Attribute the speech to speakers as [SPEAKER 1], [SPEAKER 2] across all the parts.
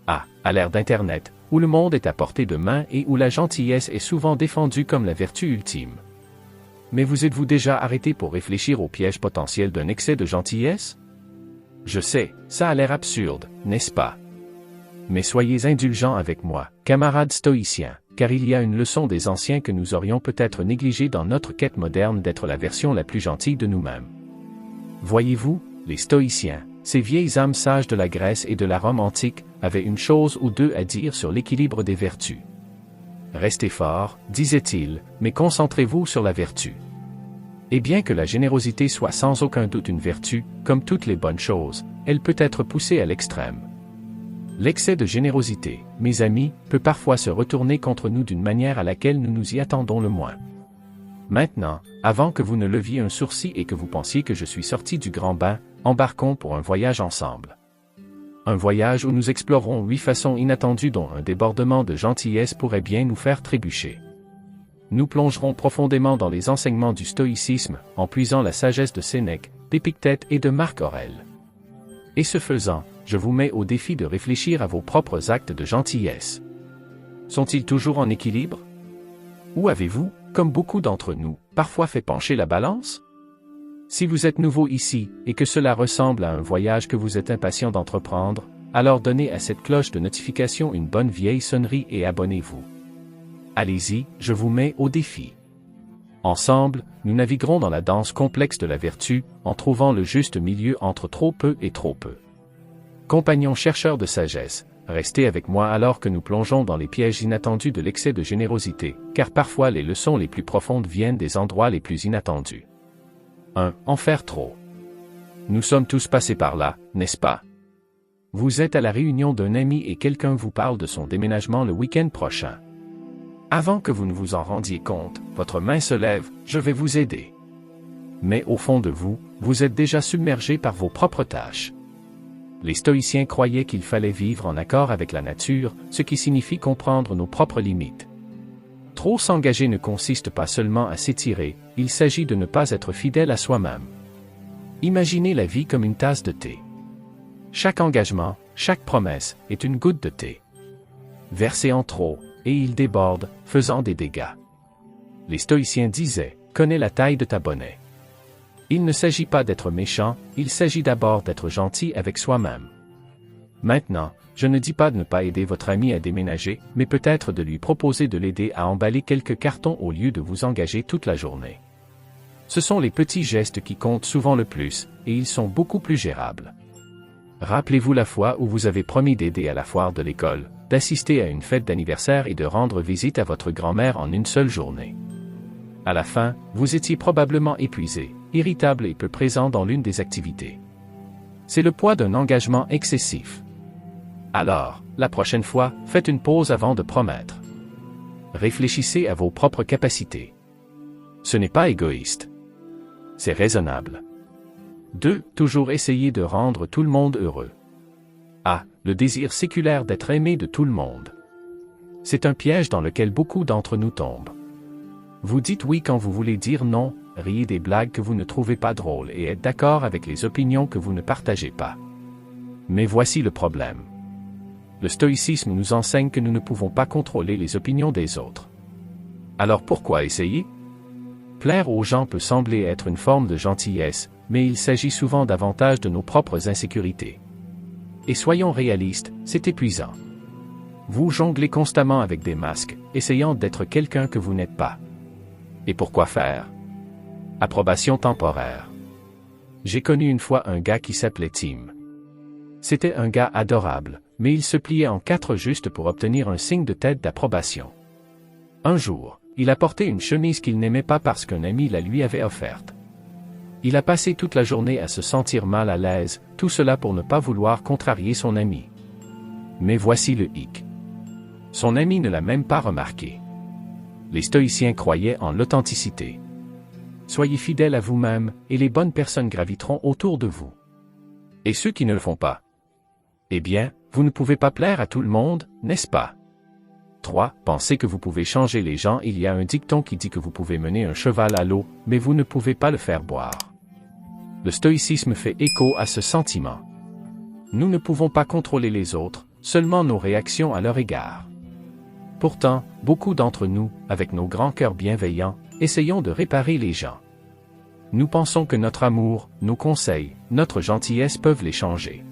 [SPEAKER 1] À l'ère d'Internet, où le monde est à portée de main et où la gentillesse est souvent défendue comme la vertu ultime. Mais vous êtes-vous déjà arrêté pour réfléchir au piège potentiel d'un excès de gentillesse? Je sais, ça a l'air absurde, n'est-ce pas? Mais soyez indulgents avec moi, camarades stoïciens, car il y a une leçon des anciens que nous aurions peut-être négligée dans notre quête moderne d'être la version la plus gentille de nous-mêmes. Voyez-vous, les stoïciens, ces vieilles âmes sages de la Grèce et de la Rome antique, avaient une chose ou deux à dire sur l'équilibre des vertus. Restez forts, disait-il, mais concentrez-vous sur la vertu. Et bien que la générosité soit sans aucun doute une vertu, comme toutes les bonnes choses, elle peut être poussée à l'extrême. L'excès de générosité, mes amis, peut parfois se retourner contre nous d'une manière à laquelle nous nous y attendons le moins. Maintenant, avant que vous ne leviez un sourcil et que vous pensiez que je suis sorti du grand bain, embarquons pour un voyage ensemble. Un voyage où nous explorerons 8 façons inattendues dont un débordement de gentillesse pourrait bien nous faire trébucher. Nous plongerons profondément dans les enseignements du stoïcisme, en puisant la sagesse de Sénèque, d'Épictète et de Marc Aurèle. Et ce faisant, je vous mets au défi de réfléchir à vos propres actes de gentillesse. Sont-ils toujours en équilibre? Ou avez-vous, comme beaucoup d'entre nous, parfois fait pencher la balance? Si vous êtes nouveau ici, et que cela ressemble à un voyage que vous êtes impatient d'entreprendre, alors donnez à cette cloche de notification une bonne vieille sonnerie et abonnez-vous. Allez-y, je vous mets au défi. Ensemble, nous naviguerons dans la danse complexe de la vertu, en trouvant le juste milieu entre trop peu et trop peu. Compagnons chercheurs de sagesse, restez avec moi alors que nous plongeons dans les pièges inattendus de l'excès de générosité, car parfois les leçons les plus profondes viennent des endroits les plus inattendus. 1. En faire trop. Nous sommes tous passés par là, n'est-ce pas? Vous êtes à la réunion d'un ami et quelqu'un vous parle de son déménagement le week-end prochain. Avant que vous ne vous en rendiez compte, votre main se lève, je vais vous aider. Mais au fond de vous, vous êtes déjà submergé par vos propres tâches. Les stoïciens croyaient qu'il fallait vivre en accord avec la nature, ce qui signifie comprendre nos propres limites. Trop s'engager ne consiste pas seulement à s'étirer, il s'agit de ne pas être fidèle à soi-même. Imaginez la vie comme une tasse de thé. Chaque engagement, chaque promesse, est une goutte de thé. Versé en trop, et il déborde, faisant des dégâts. Les stoïciens disaient, connais la taille de ta bonnet. Il ne s'agit pas d'être méchant, il s'agit d'abord d'être gentil avec soi-même. Maintenant, je ne dis pas de ne pas aider votre ami à déménager, mais peut-être de lui proposer de l'aider à emballer quelques cartons au lieu de vous engager toute la journée. Ce sont les petits gestes qui comptent souvent le plus, et ils sont beaucoup plus gérables. Rappelez-vous la fois où vous avez promis d'aider à la foire de l'école, d'assister à une fête d'anniversaire et de rendre visite à votre grand-mère en une seule journée. À la fin, vous étiez probablement épuisé, irritable et peu présent dans l'une des activités. C'est le poids d'un engagement excessif. Alors, la prochaine fois, faites une pause avant de promettre. Réfléchissez à vos propres capacités. Ce n'est pas égoïste. C'est raisonnable. 2. Toujours essayer de rendre tout le monde heureux. Le désir séculaire d'être aimé de tout le monde. C'est un piège dans lequel beaucoup d'entre nous tombent. Vous dites oui quand vous voulez dire non, riez des blagues que vous ne trouvez pas drôles et êtes d'accord avec les opinions que vous ne partagez pas. Mais voici le problème. Le stoïcisme nous enseigne que nous ne pouvons pas contrôler les opinions des autres. Alors pourquoi essayer? Plaire aux gens peut sembler être une forme de gentillesse, mais il s'agit souvent davantage de nos propres insécurités. Et soyons réalistes, c'est épuisant. Vous jonglez constamment avec des masques, essayant d'être quelqu'un que vous n'êtes pas. Et pourquoi faire? Approbation temporaire. J'ai connu une fois un gars qui s'appelait Tim. C'était un gars adorable, mais il se pliait en 4 juste pour obtenir un signe de tête d'approbation. Un jour, il a porté une chemise qu'il n'aimait pas parce qu'un ami la lui avait offerte. Il a passé toute la journée à se sentir mal à l'aise, tout cela pour ne pas vouloir contrarier son ami. Mais voici le hic. Son ami ne l'a même pas remarqué. Les stoïciens croyaient en l'authenticité. Soyez fidèles à vous-même, et les bonnes personnes graviteront autour de vous. Et ceux qui ne le font pas? Eh bien, vous ne pouvez pas plaire à tout le monde, n'est-ce pas? 3. Pensez que vous pouvez changer les gens. Il y a un dicton qui dit que vous pouvez mener un cheval à l'eau, mais vous ne pouvez pas le faire boire. Le stoïcisme fait écho à ce sentiment. Nous ne pouvons pas contrôler les autres, seulement nos réactions à leur égard. Pourtant, beaucoup d'entre nous, avec nos grands cœurs bienveillants, essayons de réparer les gens. Nous pensons que notre amour, nos conseils, notre gentillesse peuvent les changer.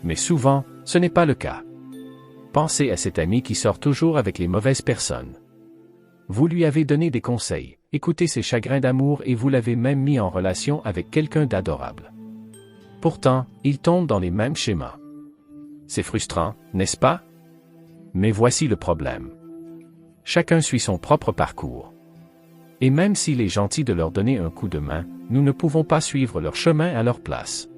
[SPEAKER 1] Mais souvent, ce n'est pas le cas. Pensez à cet ami qui sort toujours avec les mauvaises personnes. Vous lui avez donné des conseils, écoutez ses chagrins d'amour et vous l'avez même mis en relation avec quelqu'un d'adorable. Pourtant, il tombe dans les mêmes schémas. C'est frustrant, n'est-ce pas? Mais voici le problème. Chacun suit son propre parcours. Et même s'il est gentil de leur donner un coup de main, nous ne pouvons pas suivre leur chemin à leur place.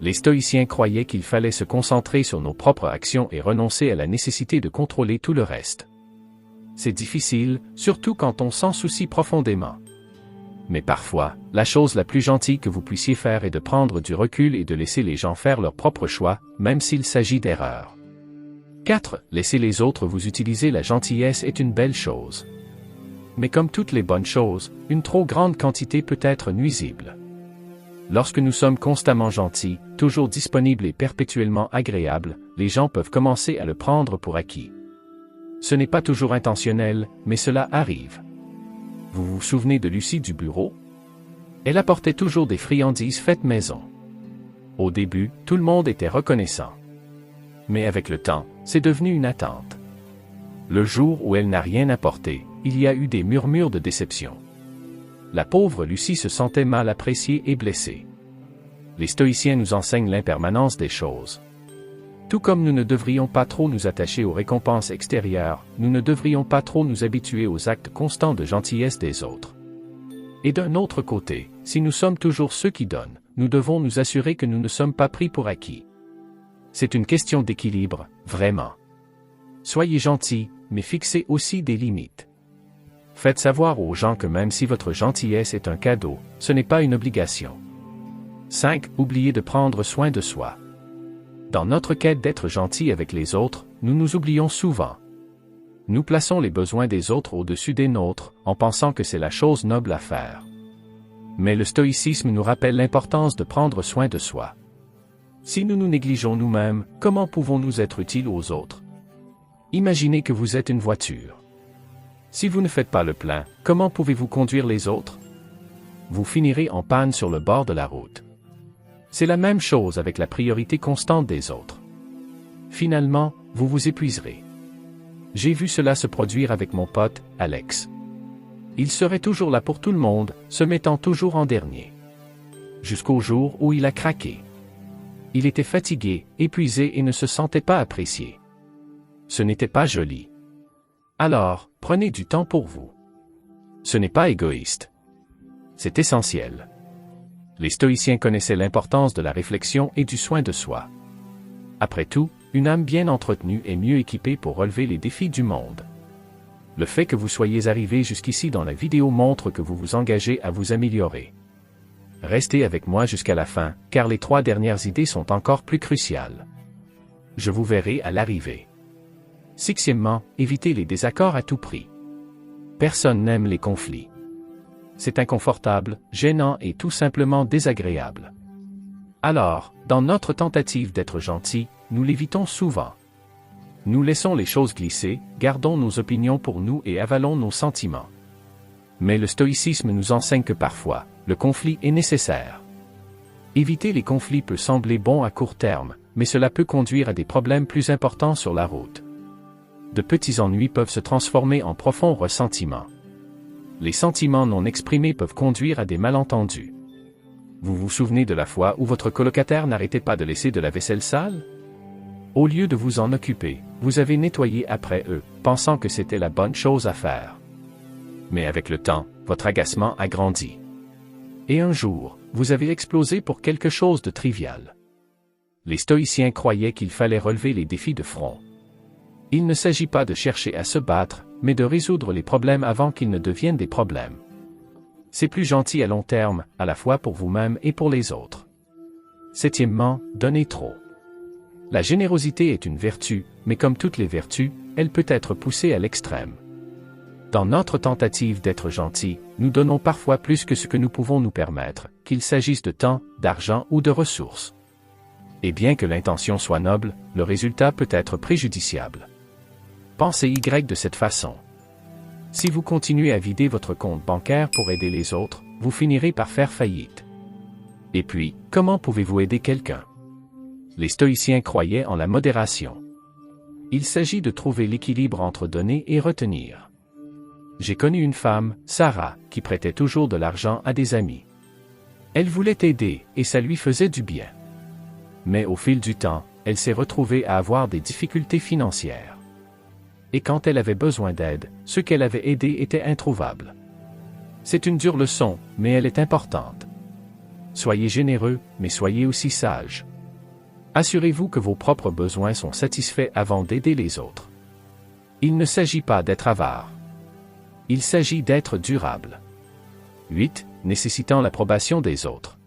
[SPEAKER 1] Les stoïciens croyaient qu'il fallait se concentrer sur nos propres actions et renoncer à la nécessité de contrôler tout le reste. C'est difficile, surtout quand on s'en soucie profondément. Mais parfois, la chose la plus gentille que vous puissiez faire est de prendre du recul et de laisser les gens faire leurs propres choix, même s'il s'agit d'erreurs. 4. Laisser les autres vous utiliser. La gentillesse est une belle chose. Mais comme toutes les bonnes choses, une trop grande quantité peut être nuisible. Lorsque nous sommes constamment gentils, toujours disponibles et perpétuellement agréables, les gens peuvent commencer à le prendre pour acquis. Ce n'est pas toujours intentionnel, mais cela arrive. Vous vous souvenez de Lucie du bureau? Elle apportait toujours des friandises faites maison. Au début, tout le monde était reconnaissant. Mais avec le temps, c'est devenu une attente. Le jour où elle n'a rien apporté, il y a eu des murmures de déception. La pauvre Lucie se sentait mal appréciée et blessée. Les stoïciens nous enseignent l'impermanence des choses. Tout comme nous ne devrions pas trop nous attacher aux récompenses extérieures, nous ne devrions pas trop nous habituer aux actes constants de gentillesse des autres. Et d'un autre côté, si nous sommes toujours ceux qui donnent, nous devons nous assurer que nous ne sommes pas pris pour acquis. C'est une question d'équilibre, vraiment. Soyez gentils, mais fixez aussi des limites. Faites savoir aux gens que même si votre gentillesse est un cadeau, ce n'est pas une obligation. 5. Oubliez de prendre soin de soi. Dans notre quête d'être gentil avec les autres, nous nous oublions souvent. Nous plaçons les besoins des autres au-dessus des nôtres, en pensant que c'est la chose noble à faire. Mais le stoïcisme nous rappelle l'importance de prendre soin de soi. Si nous nous négligeons nous-mêmes, comment pouvons-nous être utiles aux autres? Imaginez que vous êtes une voiture. Si vous ne faites pas le plein, comment pouvez-vous conduire les autres? Vous finirez en panne sur le bord de la route. C'est la même chose avec la priorité constante des autres. Finalement, vous vous épuiserez. J'ai vu cela se produire avec mon pote, Alex. Il serait toujours là pour tout le monde, se mettant toujours en dernier. Jusqu'au jour où il a craqué. Il était fatigué, épuisé et ne se sentait pas apprécié. Ce n'était pas joli. Alors, prenez du temps pour vous. Ce n'est pas égoïste. C'est essentiel. Les stoïciens connaissaient l'importance de la réflexion et du soin de soi. Après tout, une âme bien entretenue est mieux équipée pour relever les défis du monde. Le fait que vous soyez arrivé jusqu'ici dans la vidéo montre que vous vous engagez à vous améliorer. Restez avec moi jusqu'à la fin, car les 3 dernières idées sont encore plus cruciales. Je vous verrai à l'arrivée. 6. Évitez les désaccords à tout prix. Personne n'aime les conflits. C'est inconfortable, gênant et tout simplement désagréable. Alors, dans notre tentative d'être gentil, nous l'évitons souvent. Nous laissons les choses glisser, gardons nos opinions pour nous et avalons nos sentiments. Mais le stoïcisme nous enseigne que parfois, le conflit est nécessaire. Éviter les conflits peut sembler bon à court terme, mais cela peut conduire à des problèmes plus importants sur la route. De petits ennuis peuvent se transformer en profonds ressentiments. Les sentiments non exprimés peuvent conduire à des malentendus. Vous vous souvenez de la fois où votre colocataire n'arrêtait pas de laisser de la vaisselle sale? Au lieu de vous en occuper, vous avez nettoyé après eux, pensant que c'était la bonne chose à faire. Mais avec le temps, votre agacement a grandi. Et un jour, vous avez explosé pour quelque chose de trivial. Les stoïciens croyaient qu'il fallait relever les défis de front. Il ne s'agit pas de chercher à se battre, mais de résoudre les problèmes avant qu'ils ne deviennent des problèmes. C'est plus gentil à long terme, à la fois pour vous-même et pour les autres. 7. Donnez trop. La générosité est une vertu, mais comme toutes les vertus, elle peut être poussée à l'extrême. Dans notre tentative d'être gentil, nous donnons parfois plus que ce que nous pouvons nous permettre, qu'il s'agisse de temps, d'argent ou de ressources. Et bien que l'intention soit noble, le résultat peut être préjudiciable. Pensez Y de cette façon. Si vous continuez à vider votre compte bancaire pour aider les autres, vous finirez par faire faillite. Et puis, comment pouvez-vous aider quelqu'un? Les stoïciens croyaient en la modération. Il s'agit de trouver l'équilibre entre donner et retenir. J'ai connu une femme, Sarah, qui prêtait toujours de l'argent à des amis. Elle voulait aider, et ça lui faisait du bien. Mais au fil du temps, elle s'est retrouvée à avoir des difficultés financières. Et quand elle avait besoin d'aide, ceux qu'elle avait aidés étaient introuvables. C'est une dure leçon, mais elle est importante. Soyez généreux, mais soyez aussi sages. Assurez-vous que vos propres besoins sont satisfaits avant d'aider les autres. Il ne s'agit pas d'être avare. Il s'agit d'être durable. 8. Nécessitant l'approbation des autres.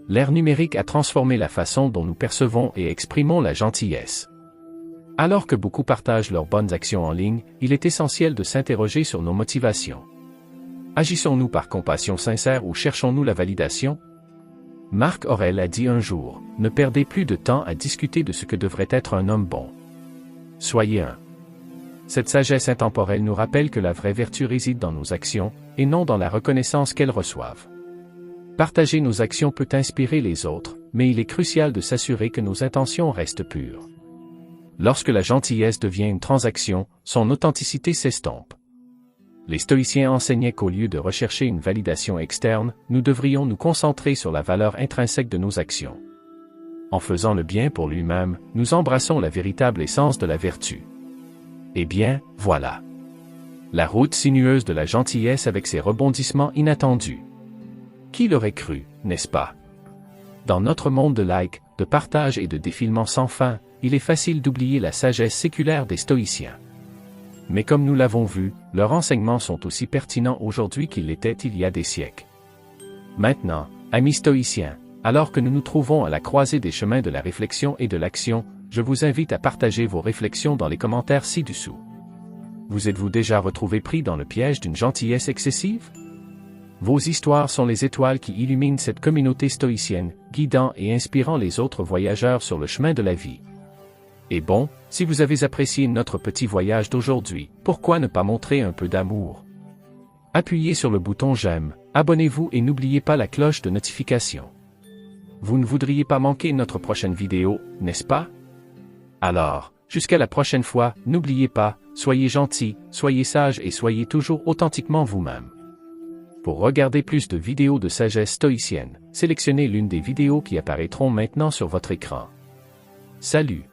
[SPEAKER 1] L'ère numérique a transformé la façon dont nous percevons et exprimons la gentillesse. Alors que beaucoup partagent leurs bonnes actions en ligne, il est essentiel de s'interroger sur nos motivations. Agissons-nous par compassion sincère ou cherchons-nous la validation? Marc Aurèle a dit un jour, « Ne perdez plus de temps à discuter de ce que devrait être un homme bon. Soyez un. » Cette sagesse intemporelle nous rappelle que la vraie vertu réside dans nos actions, et non dans la reconnaissance qu'elles reçoivent. Partager nos actions peut inspirer les autres, mais il est crucial de s'assurer que nos intentions restent pures. Lorsque la gentillesse devient une transaction, son authenticité s'estompe. Les stoïciens enseignaient qu'au lieu de rechercher une validation externe, nous devrions nous concentrer sur la valeur intrinsèque de nos actions. En faisant le bien pour lui-même, nous embrassons la véritable essence de la vertu. Eh bien, voilà. La route sinueuse de la gentillesse avec ses rebondissements inattendus. Qui l'aurait cru, n'est-ce pas? Dans notre monde de likes, de partage et de défilements sans fin, il est facile d'oublier la sagesse séculaire des stoïciens. Mais comme nous l'avons vu, leurs enseignements sont aussi pertinents aujourd'hui qu'ils l'étaient il y a des siècles. Maintenant, amis stoïciens, alors que nous nous trouvons à la croisée des chemins de la réflexion et de l'action, je vous invite à partager vos réflexions dans les commentaires ci-dessous. Vous êtes-vous déjà retrouvé pris dans le piège d'une gentillesse excessive? Vos histoires sont les étoiles qui illuminent cette communauté stoïcienne, guidant et inspirant les autres voyageurs sur le chemin de la vie. Et bon, si vous avez apprécié notre petit voyage d'aujourd'hui, pourquoi ne pas montrer un peu d'amour? Appuyez sur le bouton j'aime, abonnez-vous et n'oubliez pas la cloche de notification. Vous ne voudriez pas manquer notre prochaine vidéo, n'est-ce pas? Alors, jusqu'à la prochaine fois, n'oubliez pas, soyez gentils, soyez sages et soyez toujours authentiquement vous-même. Pour regarder plus de vidéos de sagesse stoïcienne, sélectionnez l'une des vidéos qui apparaîtront maintenant sur votre écran. Salut!